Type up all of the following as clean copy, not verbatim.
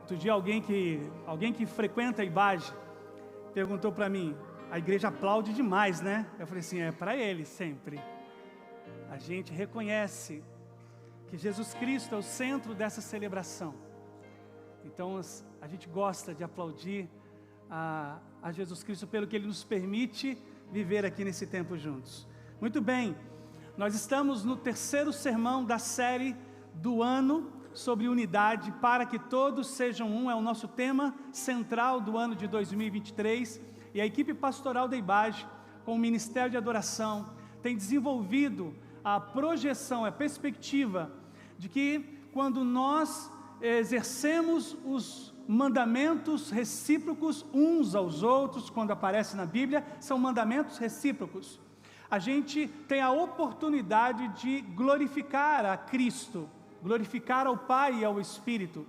Outro dia alguém que frequenta a IBAGE perguntou para mim: a igreja aplaude demais, né? Eu falei assim: é para ele sempre. A gente reconhece que Jesus Cristo é o centro dessa celebração. Então a gente gosta de aplaudir a Jesus Cristo pelo que Ele nos permite viver aqui nesse tempo juntos. Muito bem, nós estamos no terceiro sermão da série do ano sobre unidade, para que todos sejam um, é o nosso tema central do ano de 2023, e a equipe pastoral da IBAGE, com o Ministério de Adoração, tem desenvolvido a projeção, a perspectiva de que quando nós exercemos os mandamentos recíprocos uns aos outros, quando aparece na Bíblia, são mandamentos recíprocos, a gente tem a oportunidade de glorificar a Cristo, glorificar ao Pai e ao Espírito.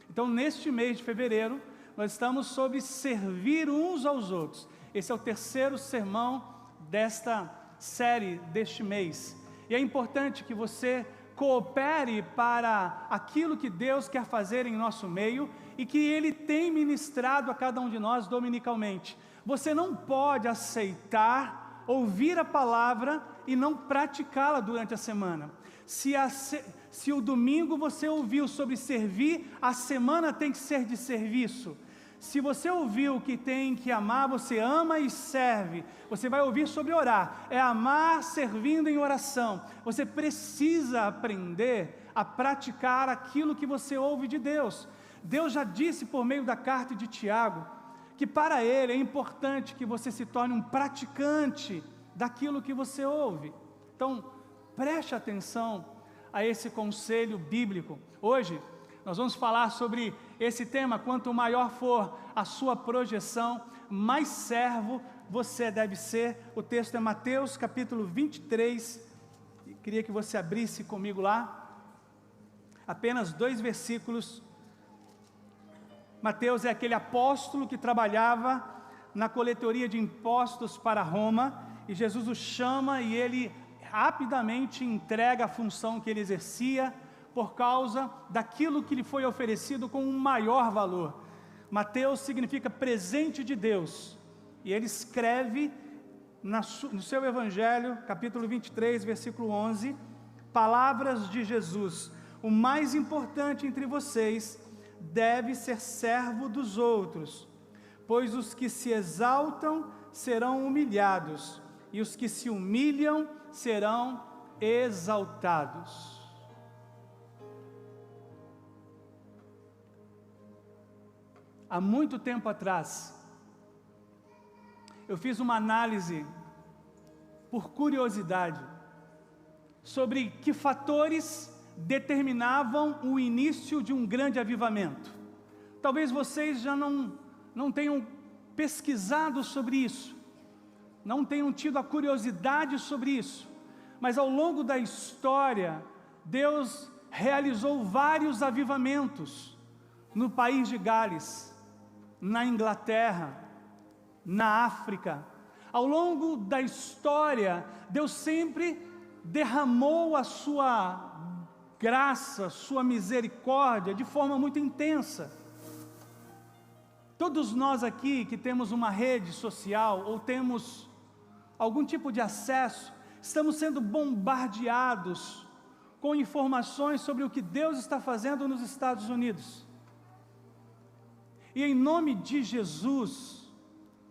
Então, neste mês de fevereiro, nós estamos sobre servir uns aos outros. Esse é o terceiro sermão desta série, deste mês. E é importante que você coopere para aquilo que Deus quer fazer em nosso meio e que Ele tem ministrado a cada um de nós dominicalmente. Você não pode aceitar, ouvir a palavra e não praticá-la durante a semana. Se o domingo você ouviu sobre servir, a semana tem que ser de serviço. Se você ouviu que tem que amar, você ama e serve. Você vai ouvir sobre orar, é amar servindo em oração. Você precisa aprender a praticar aquilo que você ouve de Deus. Deus já disse por meio da carta de Tiago, que para Ele é importante que você se torne um praticante daquilo que você ouve. Então, preste atenção a esse conselho bíblico. Hoje nós vamos falar sobre esse tema: quanto maior for a sua projeção, mais servo você deve ser. O texto é Mateus capítulo 23, queria que você abrisse comigo lá, apenas 2 versículos. Mateus é aquele apóstolo que trabalhava na coletoria de impostos para Roma, e Jesus o chama e ele rapidamente entrega a função que ele exercia, por causa daquilo que lhe foi oferecido com um maior valor. Mateus significa presente de Deus, e ele escreve no seu evangelho, capítulo 23, versículo 11, palavras de Jesus: o mais importante entre vocês deve ser servo dos outros, pois os que se exaltam serão humilhados, e os que se humilham serão exaltados. Há muito tempo atrás, eu fiz uma análise, por curiosidade, sobre que fatores determinavam o início de um grande avivamento. Talvez vocês já não tenham pesquisado sobre isso, não tenham tido a curiosidade sobre isso, mas ao longo da história, Deus realizou vários avivamentos no país de Gales, na Inglaterra, na África. Ao longo da história, Deus sempre derramou a sua graça, sua misericórdia de forma muito intensa. Todos nós aqui que temos uma rede social ou temos algum tipo de acesso, estamos sendo bombardeados com informações sobre o que Deus está fazendo nos Estados Unidos. E em nome de Jesus,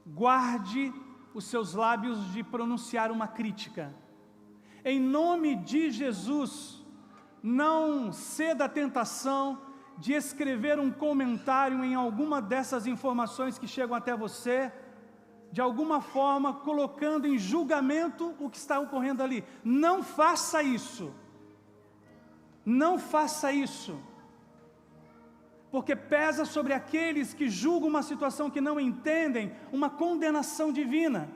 guarde os seus lábios de pronunciar uma crítica. Em nome de Jesus, não ceda à tentação de escrever um comentário em alguma dessas informações que chegam até você, de alguma forma colocando em julgamento o que está ocorrendo ali. Não faça isso. Não faça isso. Porque pesa sobre aqueles que julgam uma situação que não entendem, uma condenação divina.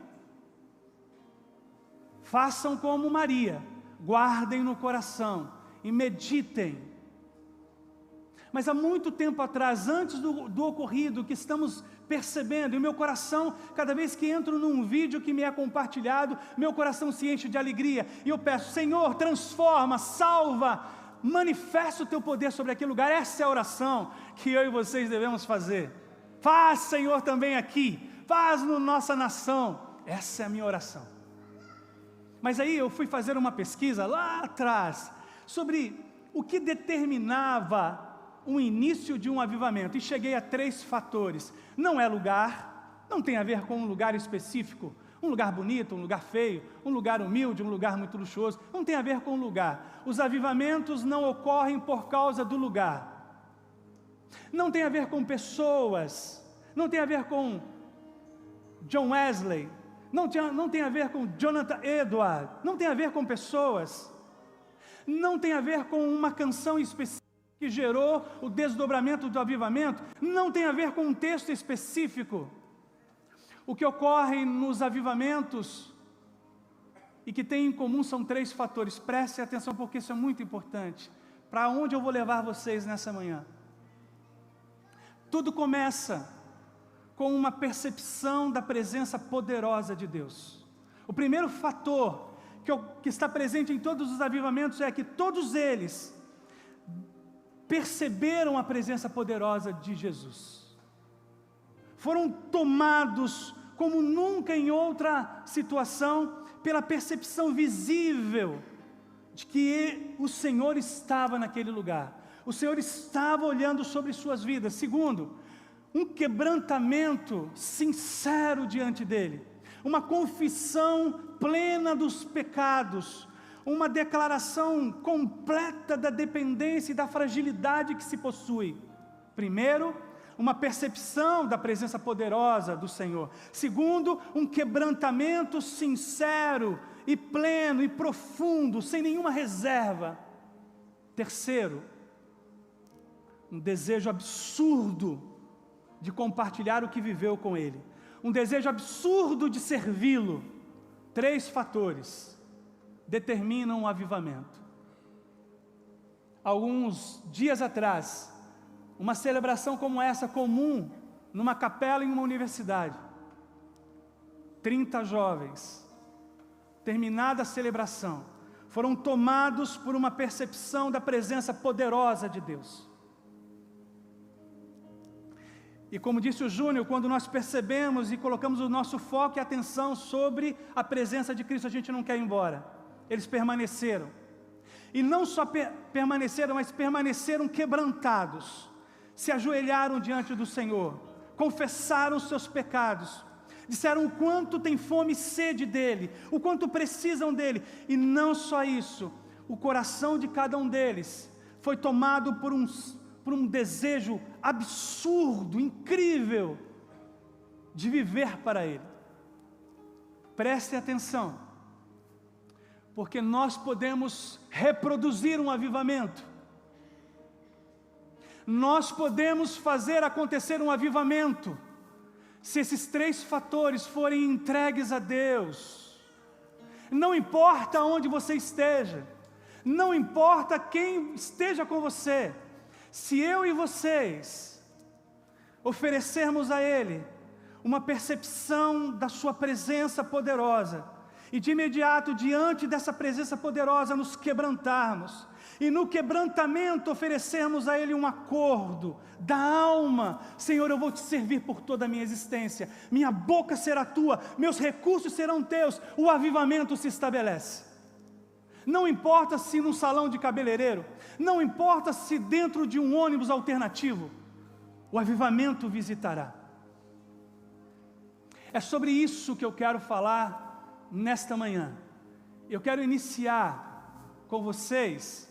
Façam como Maria, guardem no coração e meditem. Mas há muito tempo atrás, antes do ocorrido que estamos percebendo, e meu coração, cada vez que entro num vídeo que me é compartilhado, meu coração se enche de alegria, e eu peço: Senhor, transforma, salva, manifesta o teu poder sobre aquele lugar. Essa é a oração que eu e vocês devemos fazer. Faz, Senhor, também aqui, faz na nossa nação. Essa é a minha oração. Mas aí eu fui fazer uma pesquisa lá atrás, sobre o que determinava o início de um avivamento, e cheguei a 3 fatores. Não é lugar, não tem a ver com um lugar específico, um lugar bonito, um lugar feio, um lugar humilde, um lugar muito luxuoso, não tem a ver com o lugar. Os avivamentos não ocorrem por causa do lugar. Não tem a ver com pessoas, não tem a ver com John Wesley, não tem a ver com Jonathan Edwards, não tem a ver com pessoas, não tem a ver com uma canção específica que gerou o desdobramento do avivamento, não tem a ver com um texto específico. O que ocorre nos avivamentos e que tem em comum são 3 fatores. Preste atenção, porque isso é muito importante. Para onde eu vou levar vocês nessa manhã? Tudo começa com uma percepção da presença poderosa de Deus. O primeiro fator que está presente em todos os avivamentos é que todos eles perceberam a presença poderosa de Jesus. Foram tomados como nunca em outra situação pela percepção visível de que o Senhor estava naquele lugar. O Senhor estava olhando sobre suas vidas. Segundo, um quebrantamento sincero diante dele, uma confissão plena dos pecados, uma declaração completa da dependência e da fragilidade que se possui. Primeiro, uma percepção da presença poderosa do Senhor. Segundo, um quebrantamento sincero e pleno e profundo, sem nenhuma reserva. Terceiro, um desejo absurdo de compartilhar o que viveu com Ele. Um desejo absurdo de servi-lo. 3 fatores determinam o avivamento. Alguns dias atrás, uma celebração como essa, comum, numa capela em uma universidade. 30 jovens, terminada a celebração, foram tomados por uma percepção da presença poderosa de Deus. E como disse o Júnior, quando nós percebemos e colocamos o nosso foco e atenção sobre a presença de Cristo, a gente não quer ir embora. Eles permaneceram. E não só permaneceram, mas permaneceram quebrantados. Se ajoelharam diante do Senhor, confessaram os seus pecados, disseram o quanto tem fome e sede dEle, o quanto precisam dEle. E não só isso, o coração de cada um deles foi tomado por um desejo absurdo, incrível, de viver para Ele. Prestem atenção, porque nós podemos reproduzir um avivamento. Nós podemos fazer acontecer um avivamento, se esses 3 fatores forem entregues a Deus. Não importa onde você esteja, não importa quem esteja com você, se eu e vocês oferecermos a Ele uma percepção da sua presença poderosa, e de imediato, diante dessa presença poderosa, nos quebrantarmos, e no quebrantamento oferecermos a Ele um acordo da alma: Senhor, eu vou te servir por toda a minha existência, minha boca será tua, meus recursos serão teus. O avivamento se estabelece. Não importa se num salão de cabeleireiro, não importa se dentro de um ônibus alternativo, o avivamento visitará. É sobre isso que eu quero falar nesta manhã. Eu quero iniciar com vocês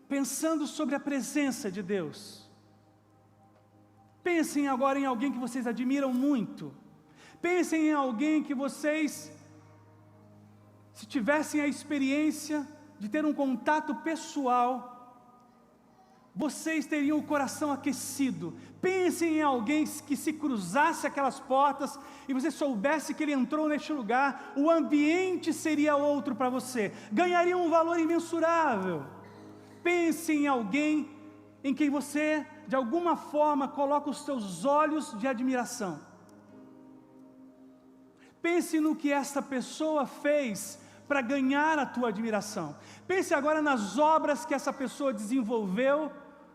pensando sobre a presença de Deus. Pensem agora em alguém que vocês admiram muito. Pensem em alguém que vocês, se tivessem a experiência de ter um contato pessoal, vocês teriam o coração aquecido. Pensem em alguém que, se cruzasse aquelas portas e você soubesse que ele entrou neste lugar, o ambiente seria outro para você, ganharia um valor imensurável. Pense em alguém em quem você, de alguma forma, coloca os seus olhos de admiração. Pense no que esta pessoa fez para ganhar a tua admiração. Pense agora nas obras que essa pessoa desenvolveu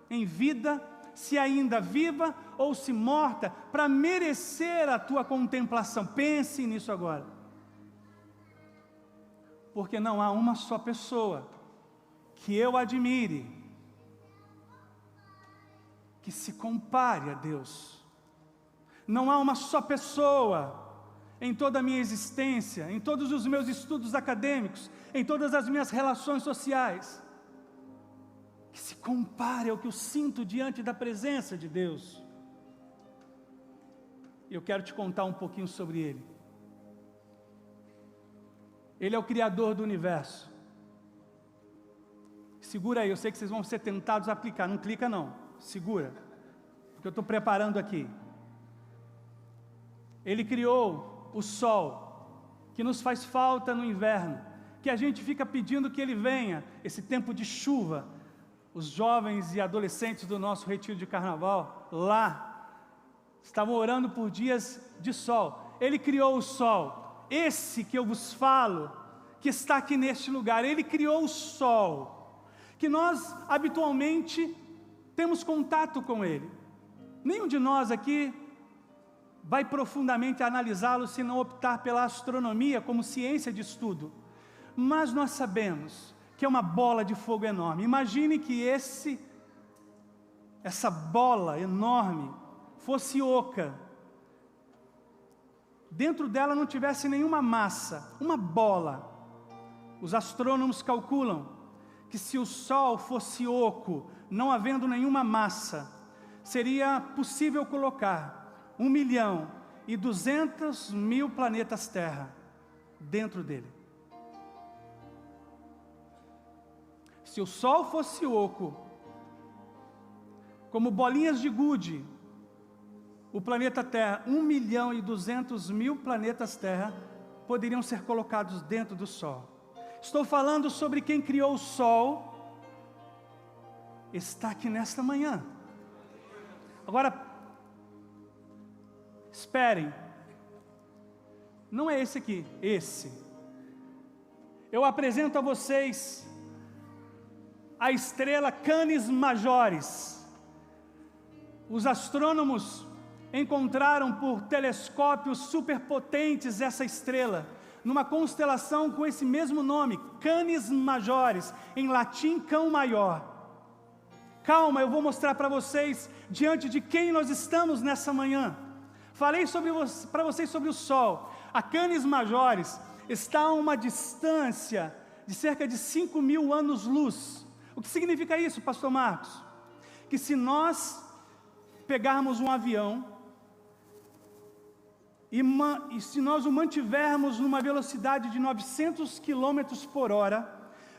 em vida, se ainda viva ou se morta, para merecer a tua contemplação. Pense nisso agora. Porque não há uma só pessoa que eu admire, que se compare a Deus. Não há uma só pessoa em toda a minha existência, em todos os meus estudos acadêmicos, em todas as minhas relações sociais, que se compare ao que eu sinto diante da presença de Deus. E eu quero te contar um pouquinho sobre Ele. Ele é o Criador do universo. Segura aí, eu sei que vocês vão ser tentados a aplicar, não clica não, segura, porque eu estou preparando aqui. Ele criou o sol, que nos faz falta no inverno, que a gente fica pedindo que ele venha, esse tempo de chuva. Os jovens e adolescentes do nosso retiro de carnaval, lá, estavam orando por dias de sol. Ele criou o sol, esse que eu vos falo, que está aqui neste lugar. Ele criou o sol, que nós habitualmente temos contato com ele. Nenhum de nós aqui vai profundamente analisá-lo se não optar pela astronomia como ciência de estudo. Mas nós sabemos que é uma bola de fogo enorme. Imagine que essa bola enorme fosse oca. Dentro dela não tivesse nenhuma massa, uma bola. Os astrônomos calculam que se o Sol fosse oco, não havendo nenhuma massa, seria possível colocar 1.200.000 planetas Terra dentro dele. Se o Sol fosse oco, como bolinhas de gude, o planeta Terra, 1.200.000 planetas Terra, poderiam ser colocados dentro do Sol. Estou falando sobre quem criou o Sol, está aqui nesta manhã. Agora, esperem, não é esse aqui, esse. Eu apresento a vocês a estrela Canis Majoris. Os astrônomos encontraram por telescópios superpotentes essa estrela, numa constelação com esse mesmo nome, Canis Majoris, em latim cão maior. Calma, eu vou mostrar para vocês diante de quem nós estamos nessa manhã. Falei para vocês sobre o Sol. A Canis Majoris está a uma distância de cerca de 5.000 anos-luz. O que significa isso, pastor Marcos? Que se nós pegarmos um avião e se nós o mantivermos numa velocidade de 900 km por hora,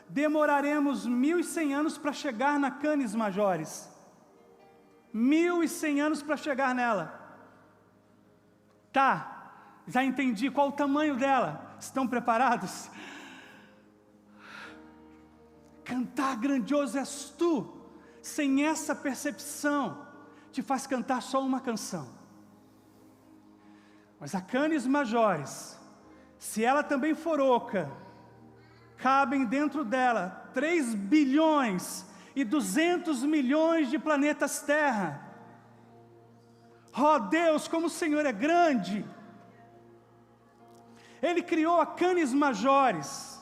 demoraremos 1.100 anos para chegar na Canis Majoris. 1.100 anos para chegar nela. Tá, já entendi qual o tamanho dela. Estão preparados? Cantar grandioso és tu, sem essa percepção, te faz cantar só uma canção. Mas a Canis Majoris, se ela também for oca, cabem dentro dela 3.200.000.000 de planetas Terra. Oh Deus, como o Senhor é grande! Ele criou a Canis Majoris,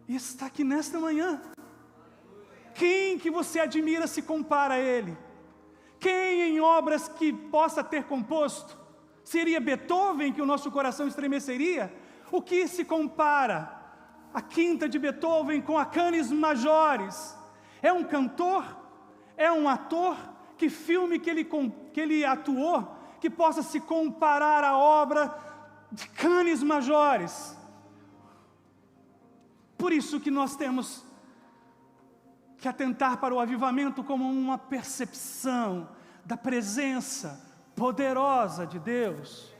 e está aqui nesta manhã. Quem que você admira se compara a Ele? Quem em obras que possa ter composto? Seria Beethoven que o nosso coração estremeceria? O que se compara a quinta de Beethoven com a Canis Majoris? É um cantor? É um ator? Que filme que ele atuou que possa se comparar à obra de Canis Majoris? Por isso que nós temos que atentar para o avivamento como uma percepção da presença poderosa de Deus.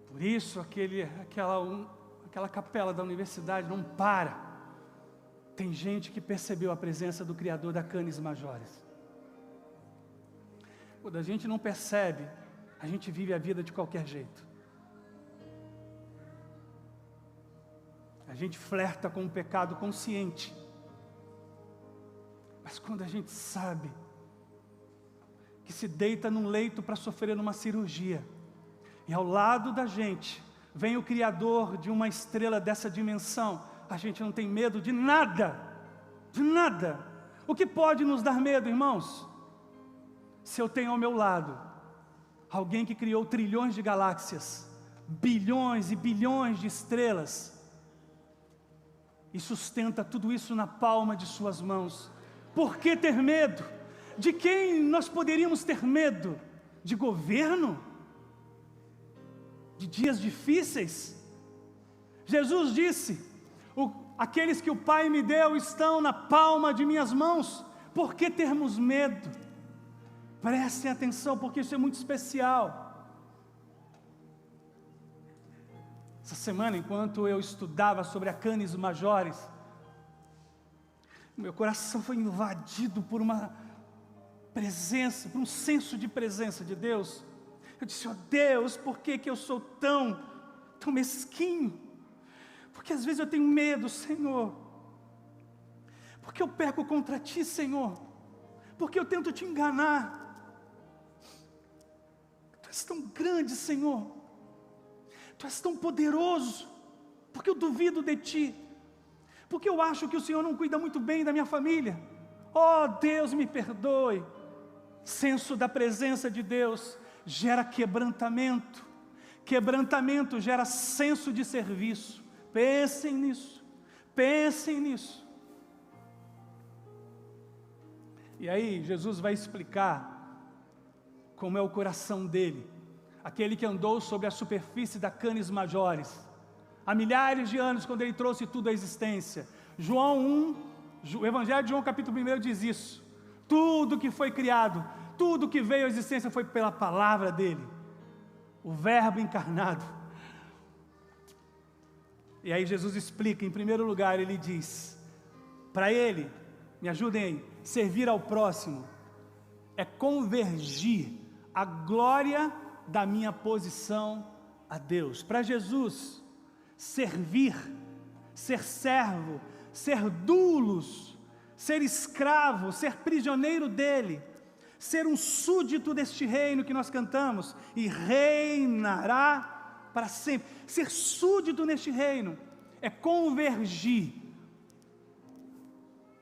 Por isso aquela capela da universidade não para. Tem gente que percebeu a presença do Criador da Canis Majoris. Quando a gente não percebe, a gente vive a vida de qualquer jeito. A gente flerta com o pecado consciente. Mas quando a gente sabe que se deita num leito para sofrer uma cirurgia, e ao lado da gente vem o Criador de uma estrela dessa dimensão, a gente não tem medo de nada, de nada. O que pode nos dar medo, irmãos? Se eu tenho ao meu lado alguém que criou trilhões de galáxias, bilhões e bilhões de estrelas, e sustenta tudo isso na palma de suas mãos, por que ter medo? De quem nós poderíamos ter medo? De governo? De dias difíceis? Jesus disse: aqueles que o Pai me deu estão na palma de minhas mãos. Por que termos medo? Prestem atenção, porque isso é muito especial. Essa semana, enquanto eu estudava sobre a Canis Majoris, meu coração foi invadido por uma presença, por um senso de presença de Deus. Eu disse: ó Deus, por que eu sou tão mesquinho? Porque às vezes eu tenho medo, Senhor. Porque eu peco contra Ti, Senhor. Porque eu tento Te enganar. Tu és tão grande, Senhor. Tu és tão poderoso. Porque eu duvido de Ti. Porque eu acho que o Senhor não cuida muito bem da minha família. Oh, Deus, me perdoe. Senso da presença de Deus gera quebrantamento. Quebrantamento gera senso de serviço. Pensem nisso. Pensem nisso. E aí Jesus vai explicar como é o coração dele. Aquele que andou sobre a superfície da Canis Majoris há milhares de anos, quando ele trouxe tudo à existência. João 1, o Evangelho de João capítulo 1 diz isso. Tudo que foi criado, tudo que veio à existência foi pela palavra dele. O Verbo encarnado. E aí Jesus explica, em primeiro lugar, ele diz, para ele, me ajudem aí, servir ao próximo é convergir a glória da minha posição a Deus. Para Jesus, servir, ser servo, ser doulos, ser escravo, ser prisioneiro dele, ser um súdito deste reino que nós cantamos, e reinará para sempre. Ser súdito neste reino é convergir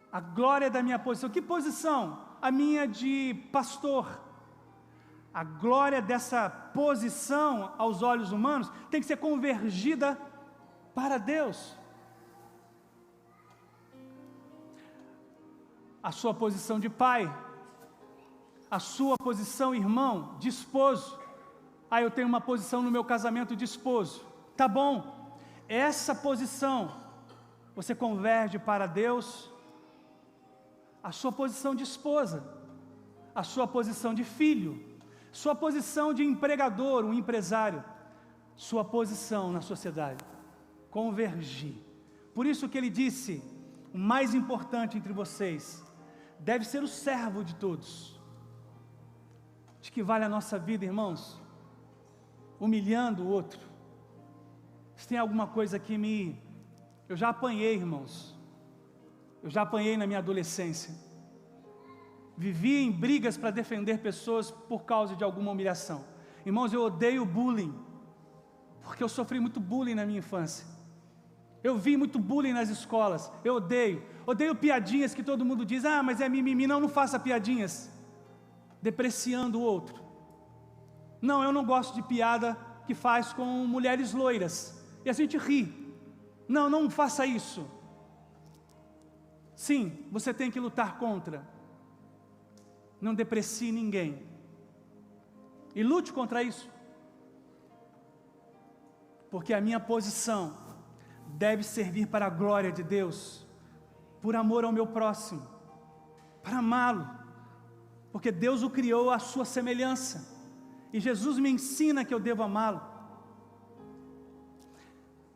a glória da minha posição. Que posição? A minha de pastor. A glória dessa posição aos olhos humanos tem que ser convergida para Deus. A sua posição de pai, a sua posição, irmão, de esposo. Eu tenho uma posição no meu casamento de esposo. Tá bom, essa posição você converge para Deus. A sua posição de esposa, a sua posição de filho, sua posição de empregador, um empresário, sua posição na sociedade, convergir. Por isso que ele disse, o mais importante entre vocês, deve ser o servo de todos. De que vale a nossa vida, irmãos? Humilhando o outro. Se tem alguma coisa que eu já apanhei, irmãos. Eu já apanhei na minha adolescência. Vivi em brigas para defender pessoas por causa de alguma humilhação. Irmãos, eu odeio bullying, porque eu sofri muito bullying na minha infância. Eu vi muito bullying nas escolas. Eu odeio piadinhas que todo mundo diz: mas é mimimi. Não faça piadinhas depreciando o outro. Não, eu não gosto de piada que faz com mulheres loiras e a gente ri. Não faça isso. Sim, você tem que lutar contra. Não deprecie ninguém. E lute contra isso. Porque a minha posição deve servir para a glória de Deus, por amor ao meu próximo, para amá-lo, porque Deus o criou à sua semelhança, e Jesus me ensina que eu devo amá-lo.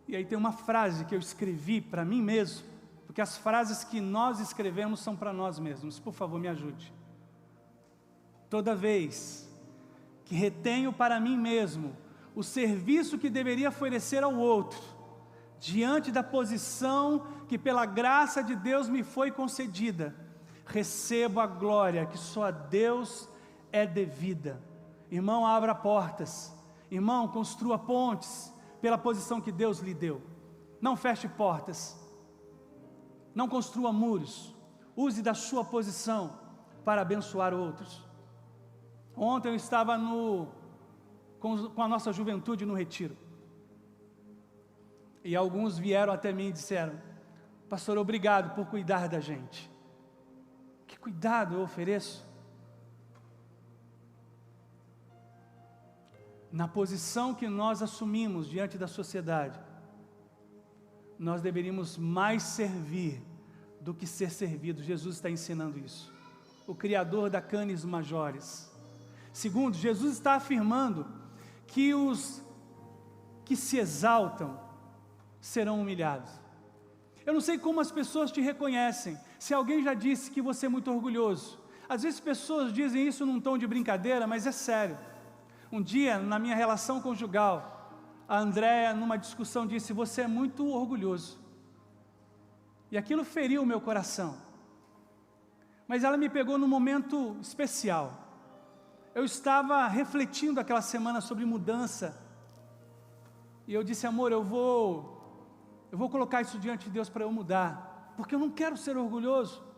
E aí tem uma frase que eu escrevi para mim mesmo, porque as frases que nós escrevemos são para nós mesmos. Por favor, me ajude. Toda vez que retenho para mim mesmo o serviço que deveria oferecer ao outro, diante da posição que pela graça de Deus me foi concedida, recebo a glória que só a Deus é devida. Irmão, abra portas. Irmão, construa pontes pela posição que Deus lhe deu. Não feche portas. Não construa muros. Use da sua posição para abençoar outros. Ontem eu estava com a nossa juventude no retiro. E alguns vieram até mim e disseram: pastor, obrigado por cuidar da gente. Que cuidado eu ofereço? Na posição que nós assumimos diante da sociedade, nós deveríamos mais servir do que ser servido. Jesus está ensinando isso. O Criador da Canis Majores. Segundo, Jesus está afirmando que os que se exaltam serão humilhados. Eu não sei como as pessoas te reconhecem. Se alguém já disse que você é muito orgulhoso. Às vezes pessoas dizem isso num tom de brincadeira, mas é sério. Um dia, na minha relação conjugal, a Andréia, numa discussão, disse: você é muito orgulhoso. E aquilo feriu o meu coração. Mas ela me pegou num momento especial. Eu estava refletindo aquela semana sobre mudança. E eu disse: amor, eu vou colocar isso diante de Deus para eu mudar. Porque eu não quero ser orgulhoso.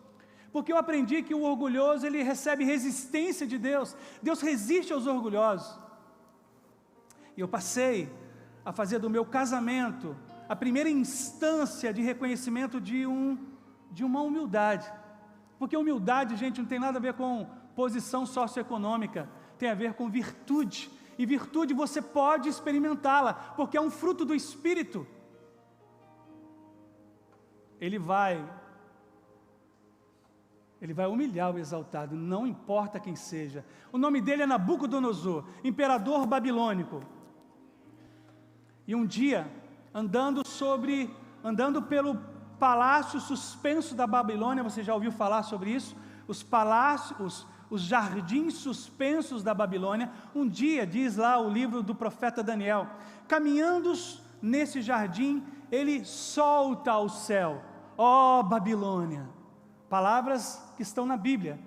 Porque eu aprendi que o orgulhoso, ele recebe resistência de Deus. Deus resiste aos orgulhosos. E eu passei a fazer do meu casamento a primeira instância de reconhecimento de uma humildade. Porque humildade, gente, não tem nada a ver com posição socioeconômica. Tem a ver com virtude. E virtude você pode experimentá-la, porque é um fruto do Espírito. Ele vai humilhar o exaltado, não importa quem seja. O nome dele é Nabucodonosor, imperador babilônico. E um dia, andando pelo palácio suspenso da Babilônia, você já ouviu falar sobre isso? Os jardins suspensos da Babilônia. Um dia, diz lá o livro do profeta Daniel, caminhando nesse jardim, ele solta ao céu: ó Babilônia. Palavras que estão na Bíblia.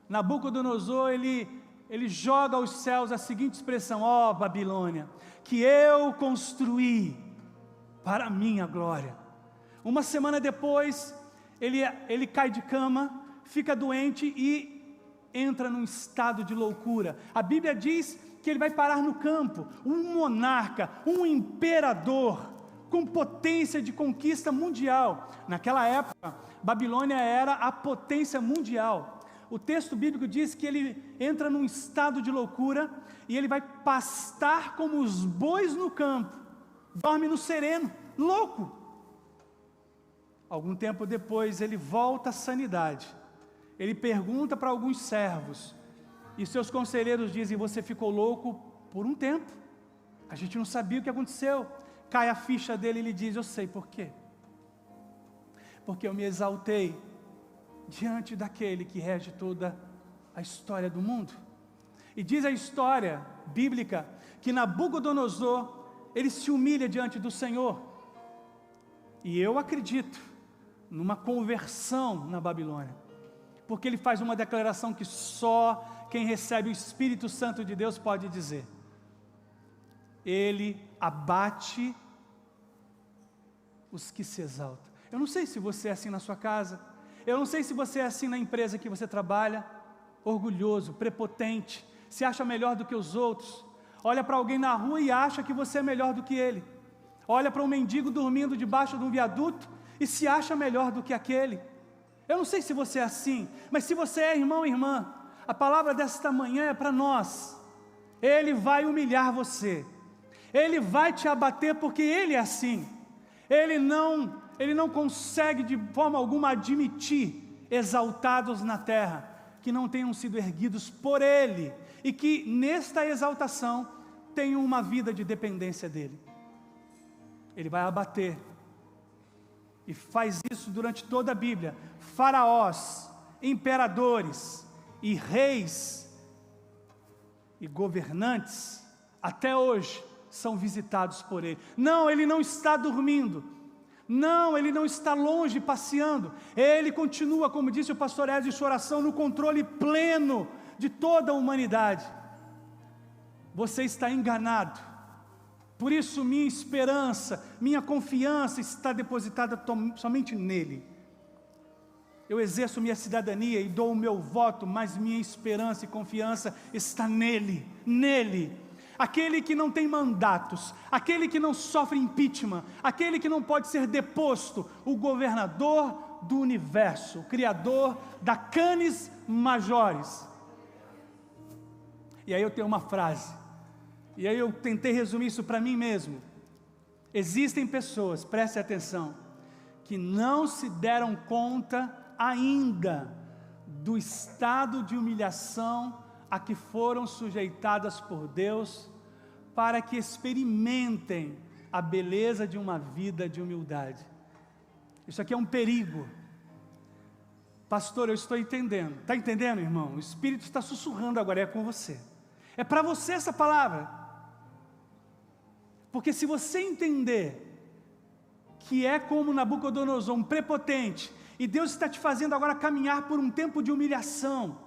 Nabucodonosor, ele joga aos céus a seguinte expressão: ó Babilônia, que eu construí para a minha glória. Uma semana depois, ele cai de cama, fica doente e entra num estado de loucura. A Bíblia diz que ele vai parar no campo, um monarca, um imperador, com potência de conquista mundial. Naquela época, Babilônia era a potência mundial. O texto bíblico diz que ele entra num estado de loucura e ele vai pastar como os bois no campo, dorme no sereno, louco. Algum tempo depois ele volta à sanidade. Ele pergunta para alguns servos e seus conselheiros dizem: você ficou louco por um tempo, a gente não sabia o que aconteceu. Cai a ficha dele e ele diz: eu sei por quê. Porque eu me exaltei diante daquele que rege toda a história do mundo. E diz a história bíblica que Nabucodonosor, ele se humilha diante do Senhor. E eu acredito numa conversão na Babilônia, porque ele faz uma declaração que só quem recebe o Espírito Santo de Deus pode dizer. Ele abate os que se exaltam. Eu não sei se você é assim na sua casa, eu não sei se você é assim na empresa que você trabalha, orgulhoso, prepotente, se acha melhor do que os outros, olha para alguém na rua e acha que você é melhor do que ele, olha para um mendigo dormindo debaixo de um viaduto e se acha melhor do que aquele. Eu não sei se você é assim, mas se você é, irmão e irmã, a palavra desta manhã é para nós. Ele vai humilhar você, ele vai te abater, porque ele é assim. Ele não consegue de forma alguma admitir exaltados na terra que não tenham sido erguidos por ele e que nesta exaltação tenham uma vida de dependência dele. Ele vai abater e faz isso durante toda a Bíblia, faraós, imperadores e reis e governantes, até hoje, são visitados por Ele. Não, Ele não está dormindo. Não, Ele não está longe passeando. Ele continua, como disse o pastor Ezio, de oração, no controle pleno de toda a humanidade. Você está enganado. Por isso minha esperança, minha confiança está depositada somente nele. Eu exerço minha cidadania e dou o meu voto, mas minha esperança e confiança está nele, nele. Aquele que não tem mandatos, aquele que não sofre impeachment, aquele que não pode ser deposto, o governador do universo, o criador da canis majores. E aí eu tenho uma frase, e aí eu tentei resumir isso para mim mesmo. Existem pessoas, preste atenção, que não se deram conta ainda do estado de humilhação a que foram sujeitadas por Deus, para que experimentem a beleza de uma vida de humildade. Isso aqui é um perigo. Pastor, eu estou entendendo. Está entendendo, irmão? O Espírito está sussurrando agora, é com você. É para você essa palavra. Porque se você entender que é como Nabucodonosor, um prepotente, e Deus está te fazendo agora caminhar por um tempo de humilhação,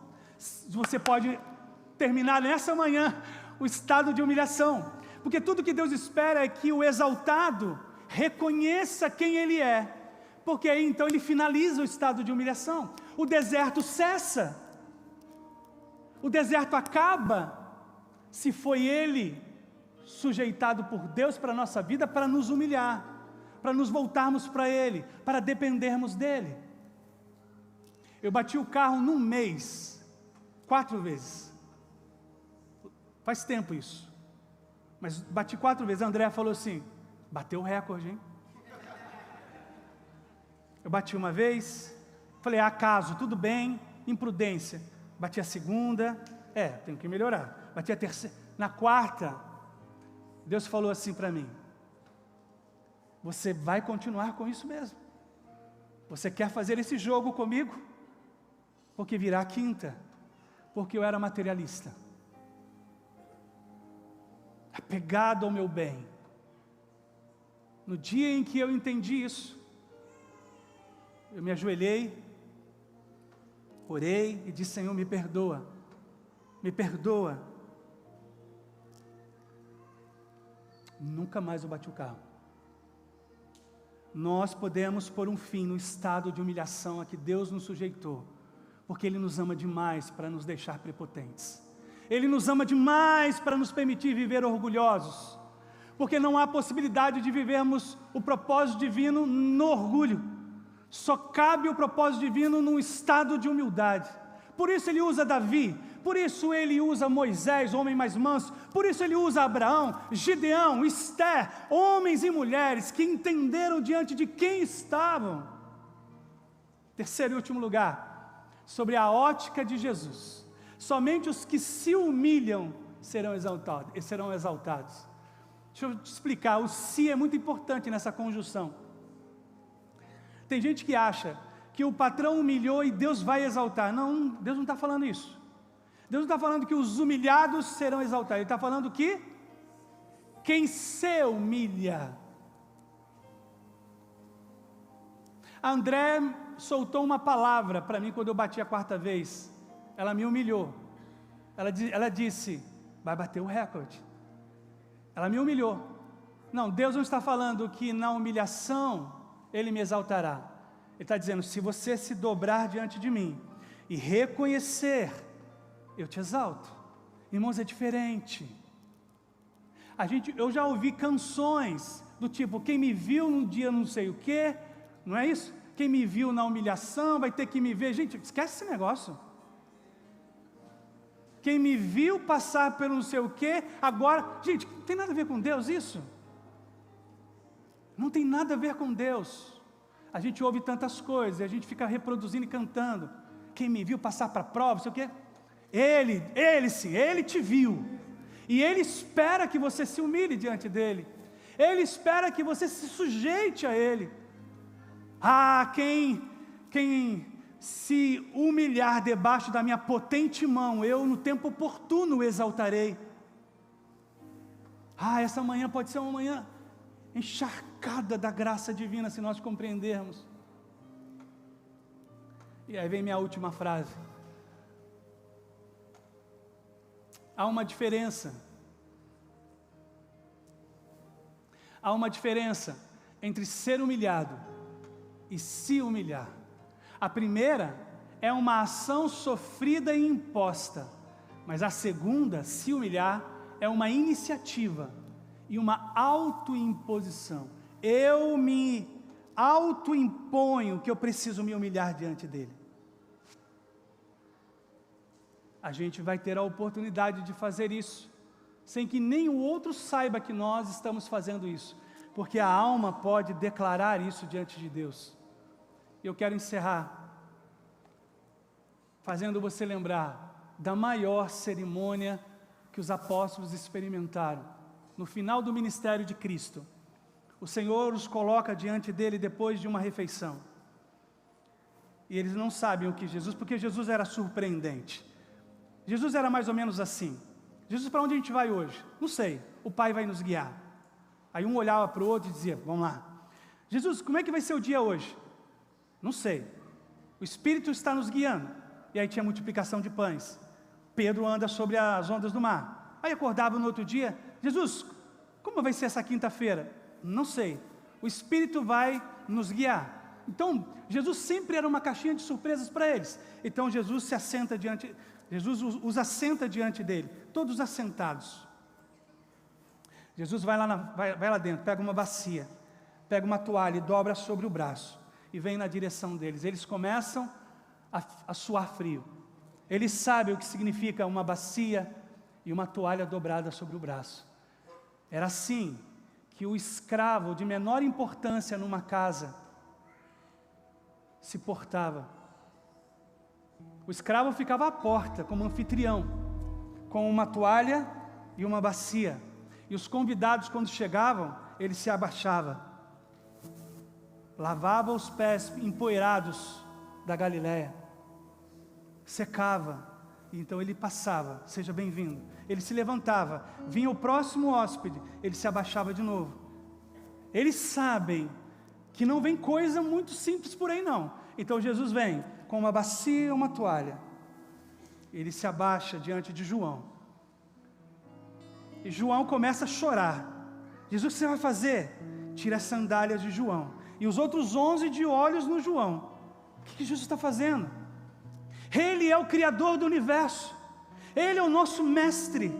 você pode terminar nessa manhã o estado de humilhação, porque tudo que Deus espera é que o exaltado reconheça quem Ele é, porque aí então Ele finaliza o estado de humilhação, o deserto cessa, o deserto acaba, se foi Ele sujeitado por Deus para a nossa vida, para nos humilhar, para nos voltarmos para Ele, para dependermos dEle. Eu bati o carro num mês, 4 vezes, faz tempo isso, mas bati 4 vezes. A Andréa falou assim, bateu o recorde, hein? Eu bati uma vez, falei, acaso, tudo bem, imprudência. Bati a segunda, tenho que melhorar. Bati a terceira, na quarta, Deus falou assim para mim, você vai continuar com isso mesmo? Você quer fazer esse jogo comigo? Porque virá a quinta, porque eu era materialista, apegado ao meu bem. No dia em que eu entendi isso, eu me ajoelhei, orei e disse, Senhor, me perdoa, me perdoa. Nunca mais eu bati o carro. Nós podemos pôr um fim no estado de humilhação a que Deus nos sujeitou, porque Ele nos ama demais para nos deixar prepotentes. Ele nos ama demais para nos permitir viver orgulhosos, porque não há possibilidade de vivermos o propósito divino no orgulho, só cabe o propósito divino num estado de humildade. Por isso Ele usa Davi, por isso Ele usa Moisés, homem mais manso, por isso Ele usa Abraão, Gideão, Esther, homens e mulheres que entenderam diante de quem estavam. Terceiro e último lugar, sobre a ótica de Jesus. Somente os que se humilham serão exaltados. Deixa eu te explicar, o se é muito importante nessa conjunção. Tem gente que acha que o patrão humilhou e Deus vai exaltar. Não, Deus não está falando isso. Deus não está falando que os humilhados serão exaltados. Ele está falando que quem se humilha. A André soltou uma palavra para mim quando eu bati a 4ª vez. Ela me humilhou. Ela disse, vai bater o recorde. Ela me humilhou. Não, Deus não está falando que na humilhação Ele me exaltará. Ele está dizendo, se você se dobrar diante de mim e reconhecer, eu te exalto. Irmãos, é diferente. Eu já ouvi canções do tipo, quem me viu num dia não sei o quê, não é isso? Quem me viu na humilhação vai ter que me ver. Gente, esquece esse negócio. Quem me viu passar pelo não sei o quê, agora... Gente, não tem nada a ver com Deus isso. Não tem nada a ver com Deus. A gente ouve tantas coisas, e a gente fica reproduzindo e cantando. Quem me viu passar para a prova, não sei o quê. Ele te viu. E Ele espera que você se humilhe diante dEle. Ele espera que você se sujeite a Ele. Ah, quem se humilhar debaixo da minha potente mão, eu no tempo oportuno o exaltarei. Ah, essa manhã pode ser uma manhã encharcada da graça divina, se nós compreendermos. E aí vem minha última frase. Há uma diferença. Há uma diferença entre ser humilhado e se humilhar. A primeira é uma ação sofrida e imposta, mas a segunda, se humilhar, é uma iniciativa e uma autoimposição. Eu me autoimponho que eu preciso me humilhar diante dele. A gente vai ter a oportunidade de fazer isso, sem que nenhum outro saiba que nós estamos fazendo isso, porque a alma pode declarar isso diante de Deus. E eu quero encerrar fazendo você lembrar da maior cerimônia que os apóstolos experimentaram. No final do ministério de Cristo, o Senhor os coloca diante dele depois de uma refeição. E eles não sabem o que Jesus, porque Jesus era surpreendente. Jesus era mais ou menos assim. Jesus, para onde a gente vai hoje? Não sei, o Pai vai nos guiar. Aí um olhava para o outro e dizia, vamos lá. Jesus, como é que vai ser o dia hoje? Não sei, o Espírito está nos guiando. E aí tinha multiplicação de pães. Pedro anda sobre as ondas do mar. Aí acordava no outro dia, Jesus, como vai ser essa quinta-feira? Não sei, o Espírito vai nos guiar. Então, Jesus sempre era uma caixinha de surpresas para eles. Então Jesus os assenta diante dele, todos assentados. Jesus vai lá dentro, pega uma bacia, pega uma toalha e dobra sobre o braço, e vem na direção deles. Eles começam a suar frio. Eles sabem o que significa uma bacia e uma toalha dobrada sobre o braço. Era assim que o escravo de menor importância numa casa se portava. O escravo ficava à porta como anfitrião, com uma toalha e uma bacia. E os convidados, quando chegavam, ele se abaixava, lavava os pés empoeirados da Galileia, secava, e então ele passava, seja bem-vindo. Ele se levantava, vinha o próximo hóspede, ele se abaixava de novo. Eles sabem que não vem coisa muito simples por aí não. Então Jesus vem com uma bacia e uma toalha. Ele se abaixa diante de João. E João começa a chorar. Jesus, o que você vai fazer? Tira as sandálias de João. E os outros 11 de olhos no João. O que Jesus está fazendo? Ele é o Criador do universo. Ele é o nosso mestre.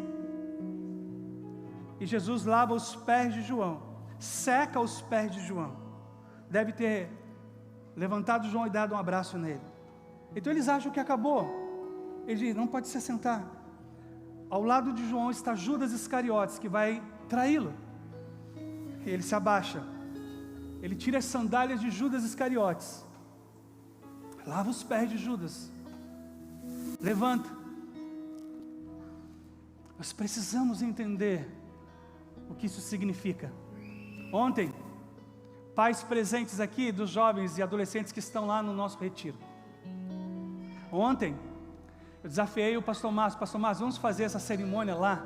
E Jesus lava os pés de João, seca os pés de João. Deve ter levantado João e dado um abraço nele. Então eles acham que acabou. Ele diz, não pode se assentar. Ao lado de João está Judas Iscariotes, que vai traí-lo. E ele se abaixa. Ele tira as sandálias de Judas Iscariotes, lava os pés de Judas, levanta. Nós precisamos entender o que isso significa. Ontem, pais presentes aqui dos jovens e adolescentes que estão lá no nosso retiro. Ontem, eu desafiei o pastor Márcio, vamos fazer essa cerimônia lá?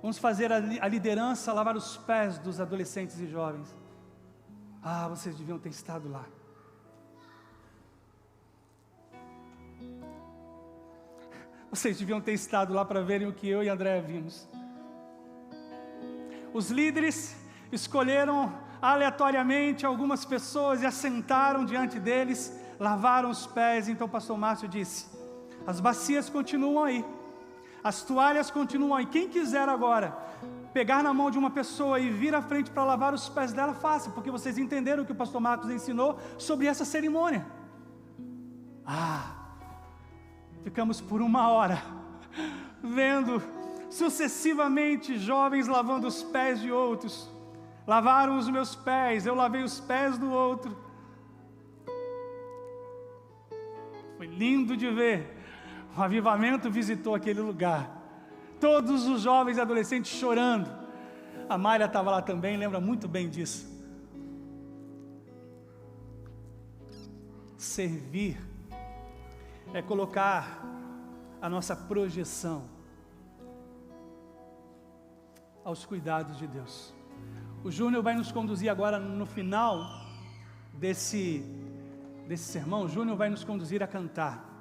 Vamos fazer a liderança lavar os pés dos adolescentes e jovens. Ah, vocês deviam ter estado lá. Vocês deviam ter estado lá para verem o que eu e Andréa vimos. Os líderes escolheram aleatoriamente algumas pessoas e assentaram diante deles, lavaram os pés. Então o pastor Márcio disse, as bacias continuam aí, as toalhas continuam aí. Quem quiser agora pegar na mão de uma pessoa e vir à frente para lavar os pés dela, faça, porque vocês entenderam o que o pastor Marcos ensinou sobre essa cerimônia. Ficamos por 1 hora vendo sucessivamente jovens lavando os pés de outros. Lavaram os meus pés, eu lavei os pés do outro. Foi lindo de ver. O avivamento visitou aquele lugar. Todos os jovens e adolescentes chorando. A Mayra estava lá também, lembra muito bem disso. servir, é colocar a nossa projeção aos cuidados de Deus. O Júnior vai nos conduzir agora no final desse sermão. O Júnior vai nos conduzir a cantar.